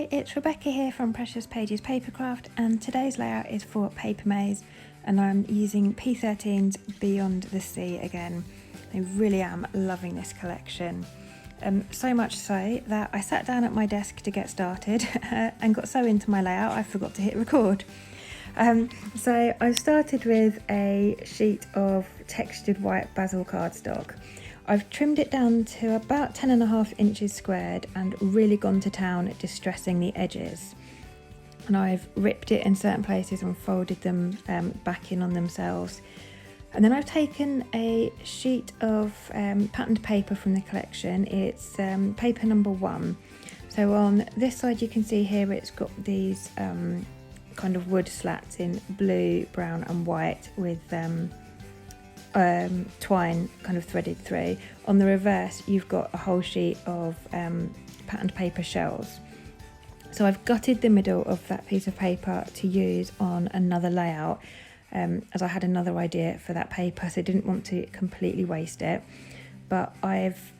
Hi, it's Rebecca here from Precious Pages Papercraft, and today's layout is for Papermaze, and I'm using P13's Beyond the Sea again. I really am loving this collection. So much so that I sat down at my desk to get started and got so into my layout I forgot to hit record. So I've started with a sheet of textured white basil cardstock. I've trimmed it down to about 10.5 inches squared and really gone to town at distressing the edges. And I've ripped it in certain places and folded them back in on themselves. And then I've taken a sheet of patterned paper from the collection. It's paper number 1. So on this side you can see here it's got these kind of wood slats in blue, brown and white with twine kind of threaded through. On the reverse you've got a whole sheet of patterned paper shells. So I've gutted the middle of that piece of paper to use on another layout as I had another idea for that paper, so I didn't want to completely waste it. But I've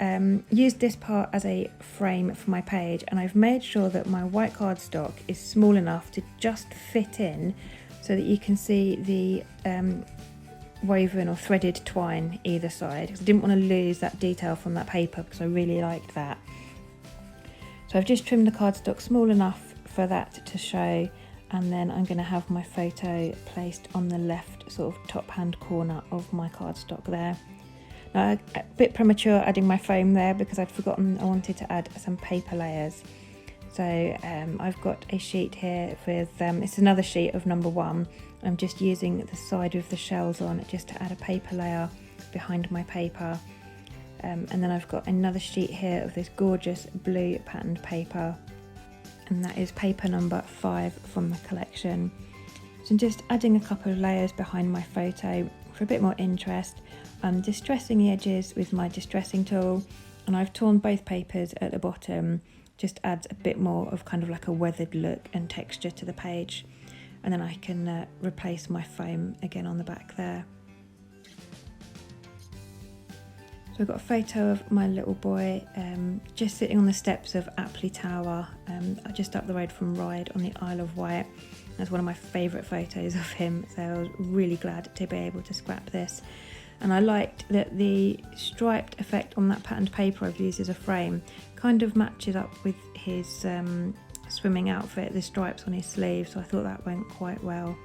used this part as a frame for my page, and I've made sure that my white cardstock is small enough to just fit in so that you can see the woven or threaded twine either side, because I didn't want to lose that detail from that paper because I really liked that. So I've just trimmed the cardstock small enough for that to show, and then I'm going to have my photo placed on the left sort of top hand corner of my cardstock there. Now, a bit premature adding my foam there because I'd forgotten I wanted to add some paper layers. So I've got a sheet here with, it's another sheet of number 1. I'm just using the side with the shells on just to add a paper layer behind my paper. And then I've got another sheet here of this gorgeous blue patterned paper, and that is paper number 5 from the collection. So I'm just adding a couple of layers behind my photo for a bit more interest. I'm distressing the edges with my distressing tool, and I've torn both papers at the bottom. Just adds a bit more of kind of like a weathered look and texture to the page, and then I can replace my foam again on the back there. So I've got a photo of my little boy just sitting on the steps of Apley Tower, just up the road from Ryde on the Isle of Wight. That's one of my favourite photos of him, so I was really glad to be able to scrap this. And I liked that the striped effect on that patterned paper I've used as a frame kind of matches up with his swimming outfit, the stripes on his sleeve, so I thought that went quite well.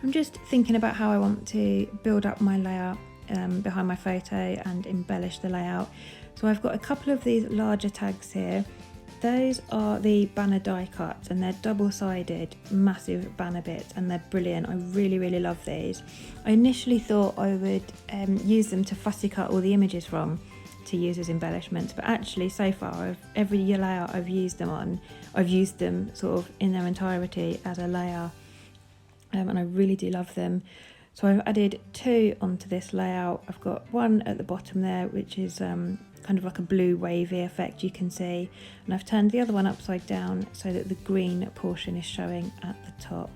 I'm just thinking about how I want to build up my layout behind my photo and embellish the layout. So I've got a couple of these larger tags here. Those are the banner die cuts, and they're double-sided massive banner bits, and they're brilliant. I really love these. I initially thought I would use them to fussy cut all the images from to use as embellishments, but actually so far every layout I've used them on, I've used them sort of in their entirety as a layer, and I really do love them. So I've added 2 onto this layout. I've got one at the bottom there, which is kind of like a blue wavy effect you can see, and I've turned the other one upside down so that the green portion is showing at the top.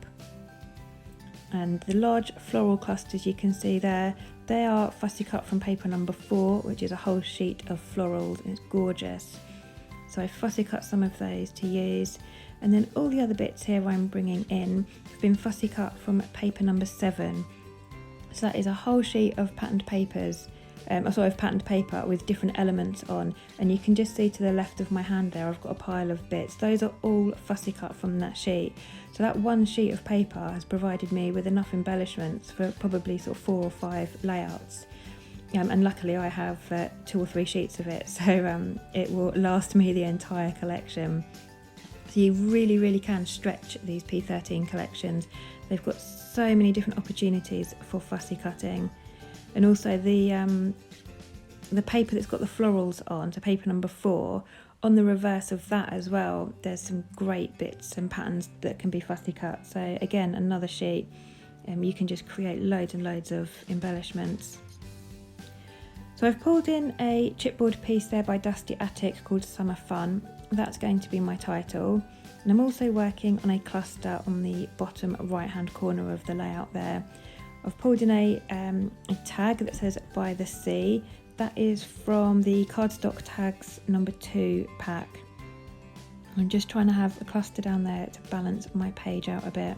And the large floral clusters you can see there, they are fussy cut from paper number 4, which is a whole sheet of florals, and it's gorgeous. So I fussy cut some of those to use, and then all the other bits here I'm bringing in have been fussy cut from paper number 7. So that is a whole sheet of patterned papers, of patterned paper with different elements on, and you can just see to the left of my hand there I've got a pile of bits. Those are all fussy cut from that sheet. So that one sheet of paper has provided me with enough embellishments for probably sort of 4 or 5 layouts. And luckily I have 2 or 3 sheets of it, so it will last me the entire collection. So you really can stretch these P13 collections. They've got so many different opportunities for fussy cutting. And also the paper that's got the florals on, so paper number 4, on the reverse of that as well, there's some great bits and patterns that can be fussy cut. So again, another sheet, you can just create loads and loads of embellishments. So I've pulled in a chipboard piece there by Dusty Attic called Summer Fun. That's going to be my title. And I'm also working on a cluster on the bottom right hand corner of the layout there. I've pulled in a tag that says By the Sea. That is from the cardstock tags number 2 pack. I'm just trying to have a cluster down there to balance my page out a bit.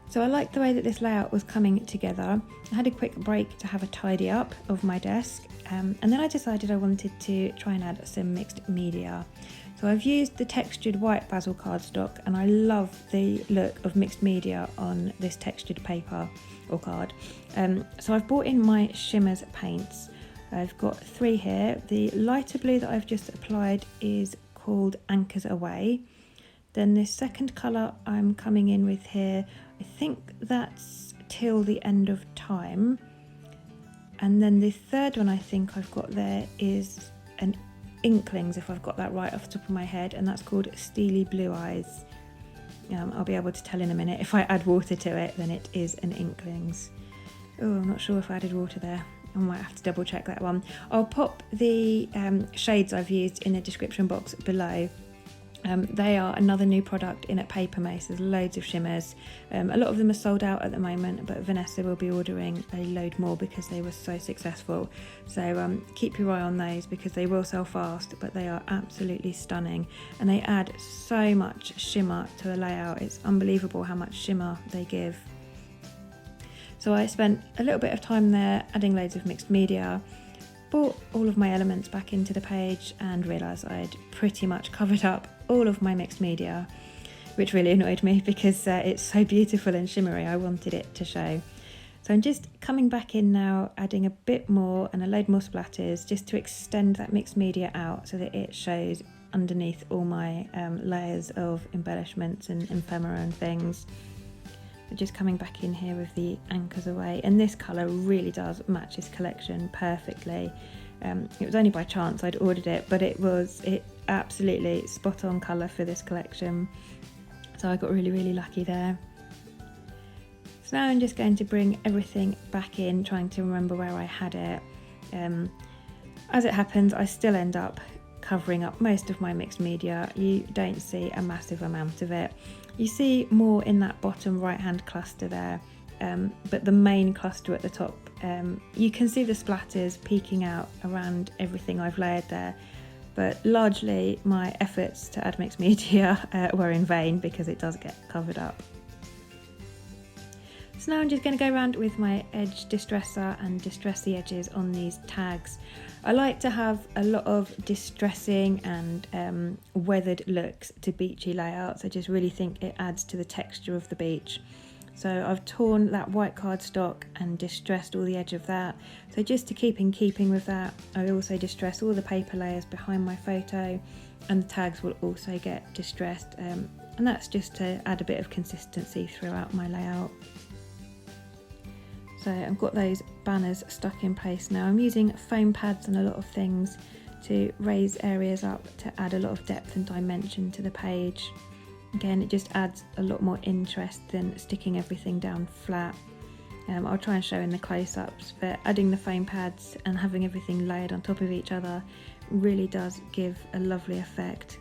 So I liked the way that this layout was coming together. I had a quick break to have a tidy up of my desk, and then I decided I wanted to try and add some mixed media. So I've used the textured white basil cardstock, and I love the look of mixed media on this textured paper or card. So I've brought in my Shimmerz paints. I've got 3 here. The lighter blue that I've just applied is called Anchors Away. Then this second colour I'm coming in with here, I think that's Till the End of Time. And then the third one I think I've got there is an Inklings, if I've got that right off the top of my head, and that's called Steely Blue Eyes. I'll be able to tell in a minute. If I add water to it, then it is an Inklings. Oh, I'm not sure if I added water there. I might have to double check that one. I'll pop the shades I've used in the description box below. They are another new product in at Papermaze. There's loads of shimmers. A lot of them are sold out at the moment, but Vanessa will be ordering a load more because they were so successful. So keep your eye on those because they will sell fast, but they are absolutely stunning. And they add so much shimmer to a layout. It's unbelievable how much shimmer they give. So I spent a little bit of time there adding loads of mixed media, brought all of my elements back into the page and realised I'd pretty much covered up all of my mixed media, which really annoyed me because it's so beautiful and shimmery. I wanted it to show. So I'm just coming back in now, adding a bit more and a load more splatters just to extend that mixed media out so that it shows underneath all my layers of embellishments and ephemera and things. Just coming back in here with the Anchors Away, and this colour really does match this collection perfectly. It was only by chance I'd ordered it, but it absolutely spot on colour for this collection, so I got really lucky there. So now I'm just going to bring everything back in, trying to remember where I had it. As it happens, I still end up covering up most of my mixed media. You don't see a massive amount of it. You see more in that bottom right hand cluster there, but the main cluster at the top, you can see the splatters peeking out around everything I've layered there, but largely my efforts to add mixed media were in vain because it does get covered up. So now I'm just going to go around with my edge distresser and distress the edges on these tags. I like to have a lot of distressing and weathered looks to beachy layouts. I just really think it adds to the texture of the beach. So I've torn that white cardstock and distressed all the edge of that. So just to keep in keeping with that, I also distress all the paper layers behind my photo, and the tags will also get distressed. And that's just to add a bit of consistency throughout my layout. So I've got those banners stuck in place now. I'm using foam pads and a lot of things to raise areas up to add a lot of depth and dimension to the page. Again, it just adds a lot more interest than sticking everything down flat. I'll try and show in the close-ups, but adding the foam pads and having everything layered on top of each other really does give a lovely effect.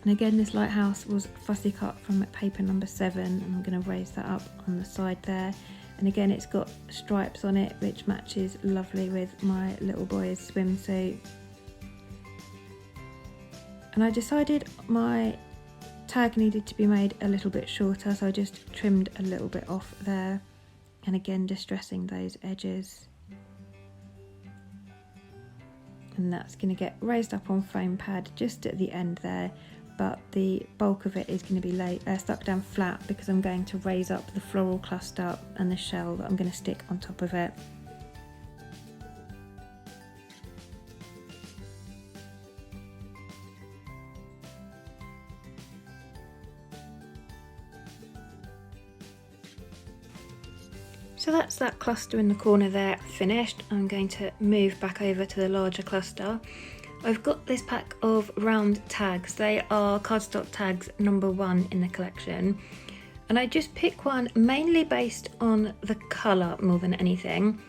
And again, this lighthouse was fussy cut from paper number 7, and I'm going to raise that up on the side there. And again, it's got stripes on it, which matches lovely with my little boy's swimsuit. And I decided my tag needed to be made a little bit shorter, so I just trimmed a little bit off there. And again, distressing those edges. And that's going to get raised up on foam pad just at the end there. But the bulk of it is going to be stuck down flat because I'm going to raise up the floral cluster and the shell that I'm going to stick on top of it. So that's that cluster in the corner there finished. I'm going to move back over to the larger cluster. I've got this pack of round tags. They are cardstock tags number 1 in the collection, and I just pick one mainly based on the colour more than anything.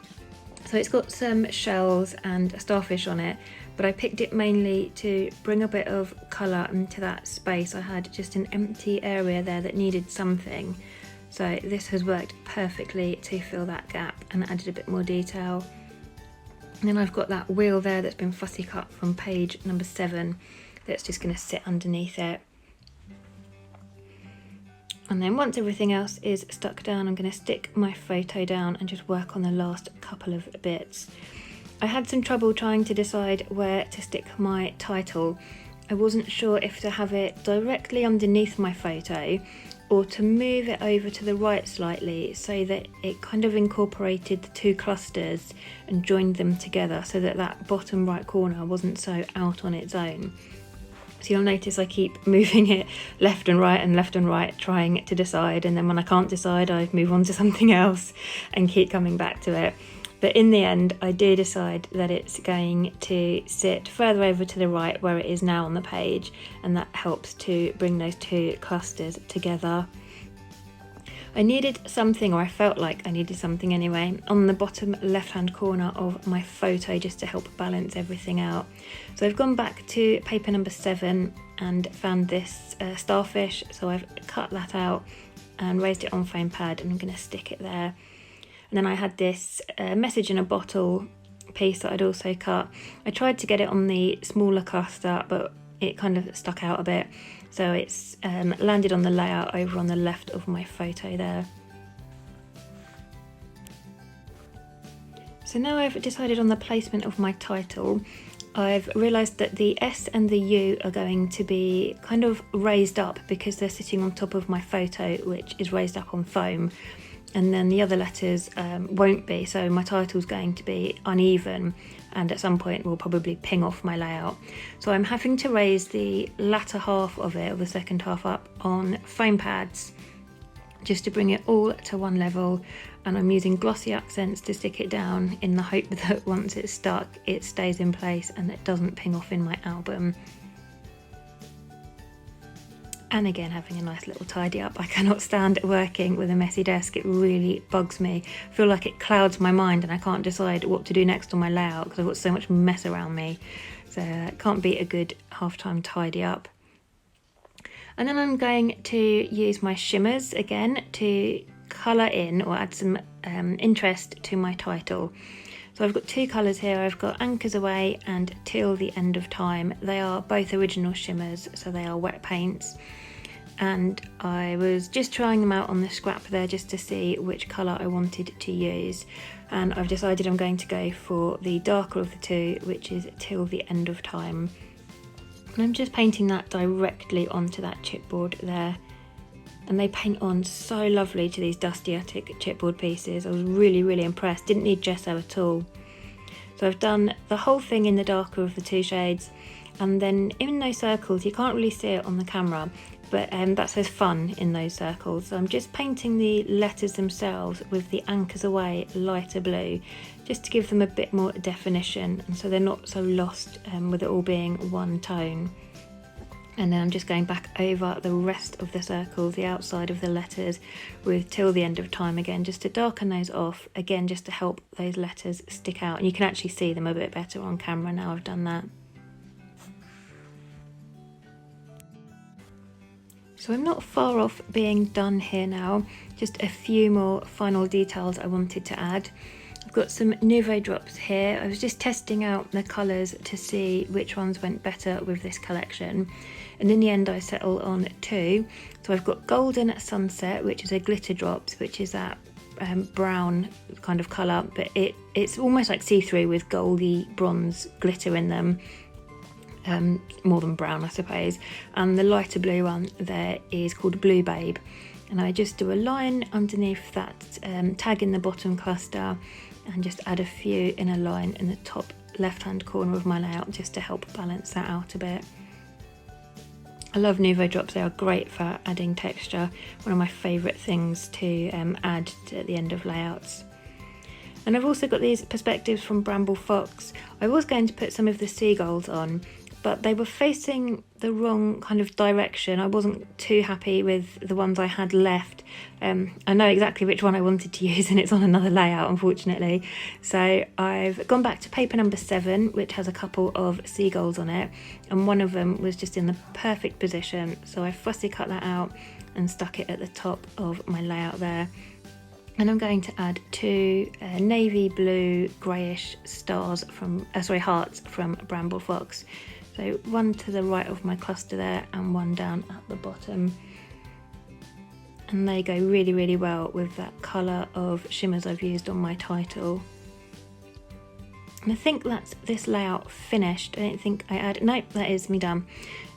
So it's got some shells and a starfish on it, but I picked it mainly to bring a bit of colour into that space. I had just an empty area there that needed something, so this has worked perfectly to fill that gap and added a bit more detail. And then I've got that wheel there that's been fussy cut from page number 7 that's just going to sit underneath it. And then once everything else is stuck down, I'm going to stick my photo down and just work on the last couple of bits. I had some trouble trying to decide where to stick my title. I wasn't sure if to have it directly underneath my photo or to move it over to the right slightly so that it kind of incorporated the two clusters and joined them together so that that bottom right corner wasn't so out on its own. So you'll notice I keep moving it left and right, trying to decide, and then when I can't decide I move on to something else and keep coming back to it. But in the end I do decide that it's going to sit further over to the right where it is now on the page, and that helps to bring those two clusters together. I needed something, or I felt like I needed something anyway, on the bottom left hand corner of my photo just to help balance everything out. So I've gone back to paper number 7 and found this starfish, so I've cut that out and raised it on foam pad, and I'm going to stick it there. And then I had this message in a bottle piece that I'd also cut. I tried to get it on the smaller cluster, but it kind of stuck out a bit. So it's landed on the layout over on the left of my photo there. So now I've decided on the placement of my title. I've realised that the S and the U are going to be kind of raised up because they're sitting on top of my photo, which is raised up on foam. And then the other letters won't be, so my title's going to be uneven and at some point will probably ping off my layout. So I'm having to raise the latter half of it, or the second half, up on foam pads just to bring it all to one level, and I'm using glossy accents to stick it down in the hope that once it's stuck it stays in place and it doesn't ping off in my album. And again, having a nice little tidy up. I cannot stand working with a messy desk. It really bugs me. I feel like it clouds my mind and I can't decide what to do next on my layout because I've got so much mess around me. So it can't be a good half-time tidy up. And then I'm going to use my shimmers again to colour in or add some interest to my title. So I've got two colours here. I've got Anchors Away and Till the End of Time. They are both original shimmers, so they are wet paints. And I was just trying them out on the scrap there just to see which colour I wanted to use. And I've decided I'm going to go for the darker of the two, which is Till the End of Time. And I'm just painting that directly onto that chipboard there. And they paint on so lovely to these dusty attic chipboard pieces. I was really impressed. Didn't need gesso at all. So I've done the whole thing in the darker of the two shades, and then in those circles, you can't really see it on the camera, but that says fun in those circles. So I'm just painting the letters themselves with the Anchors Away lighter blue, just to give them a bit more definition, and so they're not so lost with it all being one tone. And then I'm just going back over the rest of the circles, the outside of the letters, with Till the End of Time again, just to darken those off, again just to help those letters stick out. And you can actually see them a bit better on camera now I've done that. So I'm not far off being done here now, just a few more final details I wanted to add. I've got some Nouveau drops here. I was just testing out the colours to see which ones went better with this collection, and in the end I settled on two. So I've got Golden Sunset, which is a glitter drops, which is that brown kind of colour, but it's almost like see-through with goldy bronze glitter in them, more than brown I suppose. And the lighter blue one there is called Blue Babe, and I just do a line underneath that tag in the bottom cluster and just add a few in a line in the top left hand corner of my layout just to help balance that out a bit. I love Nouveau drops, they are great for adding texture, one of my favourite things to add at the end of layouts. And I've also got these perspectives from Bramble Fox. I was going to put some of the seagulls on, but they were facing the wrong kind of direction. I wasn't too happy with the ones I had left. I know exactly which one I wanted to use and it's on another layout, unfortunately. So I've gone back to paper number 7, which has a couple of seagulls on it, and one of them was just in the perfect position. So I fussy cut that out and stuck it at the top of my layout there. And I'm going to add 2 navy blue greyish stars from, hearts from Bramble Fox. So 1 to the right of my cluster there and 1 down at the bottom. And they go really, really well with that colour of shimmers I've used on my title. And I think that's this layout finished. I don't think I add, nope, that is me done.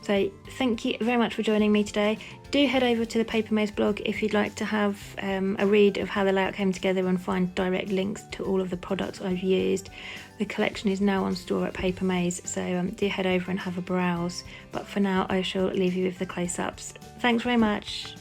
So thank you very much for joining me today. Do head over to the Papermaze blog if you'd like to have a read of how the layout came together and find direct links to all of the products I've used. The collection is now on store at Papermaze, so do head over and have a browse. But for now, I shall leave you with the close-ups. Thanks very much.